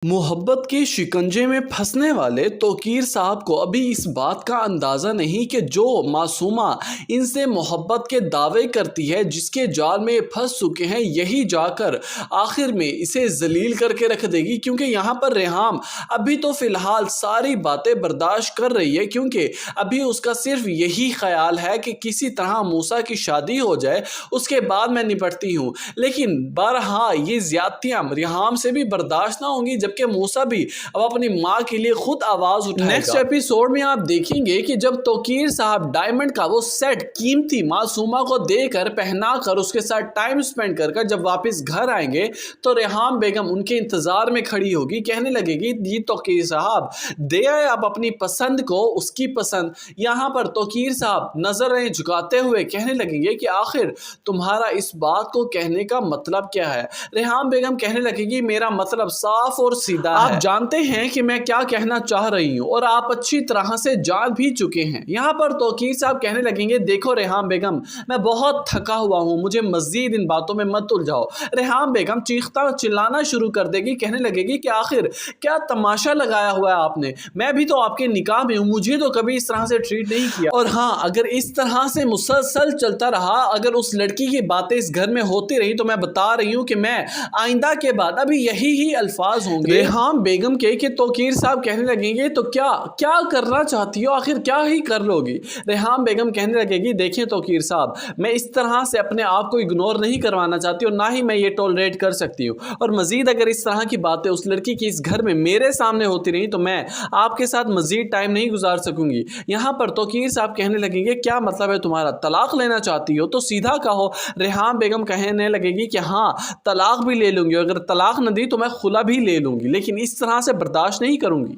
मोहब्बत के शिकंजे में फंसने वाले तौकीर साहब को अभी इस बात का अंदाज़ा नहीं कि जो मासूमा इनसे मोहब्बत के दावे करती है, जिसके जाल में ये फंस चुके हैं, यही जाकर आखिर में इसे जलील करके रख देगी। क्योंकि यहाँ पर रेहाम अभी तो फ़िलहाल सारी बातें बर्दाश्त कर रही है, क्योंकि अभी उसका सिर्फ यही ख्याल है कि किसी तरह मूसा की शादी हो जाए, उसके बाद मैं निपटती हूँ। लेकिन बहरहाल ये ज़्यादतियाँ रेहाम से भी बर्दाश्त ना होंगी, जबकि मूसा भी अब अपनी माँ के लिए खुद आवाज उठाएगा। नेक्स्ट एपिसोड में आप देखेंगे कि जब तौकीर साहब डायमंड का वो सेट कीमती मासूमा को देकर पहनाकर उसके साथ टाइम स्पेंड कर जब वापस घर आएंगे तो रेहाम बेगम उनके इंतजार में खड़ी होगी, कहने लगेगी जी तौकीर साहब दे आए आप अपनी पसंद को उसकी पसंद। यहाँ पर तौकीर साहब नजरें झुकाते हुए कहने लगेंगे कि आखिर तुम्हारा इस बात को कहने का मतलब क्या है। रेहाम बेगम कहने लगेगी मेरा मतलब साफ और सीधा है, आप जानते हैं कि मैं क्या कहना चाह रही हूँ और आप अच्छी तरह से जान भी चुके हैं। यहाँ पर तौकीर साहब कहने लगेंगे देखो रेहाम बेगम मैं बहुत थका हुआ हूँ, मुझे मजीद इन बातों में मत उलझाओ। रेहाम बेगम चीखता चिल्लाना शुरू कर देगी, कहने लगेगी कि आखिर क्या तमाशा लगाया हुआ है आपने, मैं भी तो आपके निकाह में हूँ, मुझे तो कभी इस तरह से ट्रीट नहीं किया। और हाँ, अगर इस तरह से मुसलसल चलता रहा, अगर उस लड़की की बातें इस घर में होती रही तो मैं बता रही हूँ कि मैं आइंदा के बाद अभी यही ही अल्फाज होंगे रेहाम बेगम के तौकीर साहब कहने लगेंगे तो क्या क्या करना चाहती हो, आखिर क्या ही कर लोगी। रेहाम बेगम कहने लगेगी देखिए तौकीर साहब मैं इस तरह से अपने आप को इग्नोर नहीं करवाना चाहती और ना ही मैं ये टॉलरेट कर सकती हूँ, और मजीद अगर इस तरह की बातें उस लड़की की इस घर में मेरे सामने होती रही तो मैं आपके साथ मजीद टाइम नहीं गुजार सकूंगी। यहाँ पर तौकीर साहब कहने लगेंगे क्या मतलब है तुम्हारा, तलाक लेना चाहती हो तो सीधा कहो। रेहाम बेगम कहने लगेगी कि हाँ तलाक भी ले लूंगी, अगर तलाक न दी तो मैं खुला भी ले लूंगी, लेकिन इस तरह से बर्दाश्त नहीं करूंगी।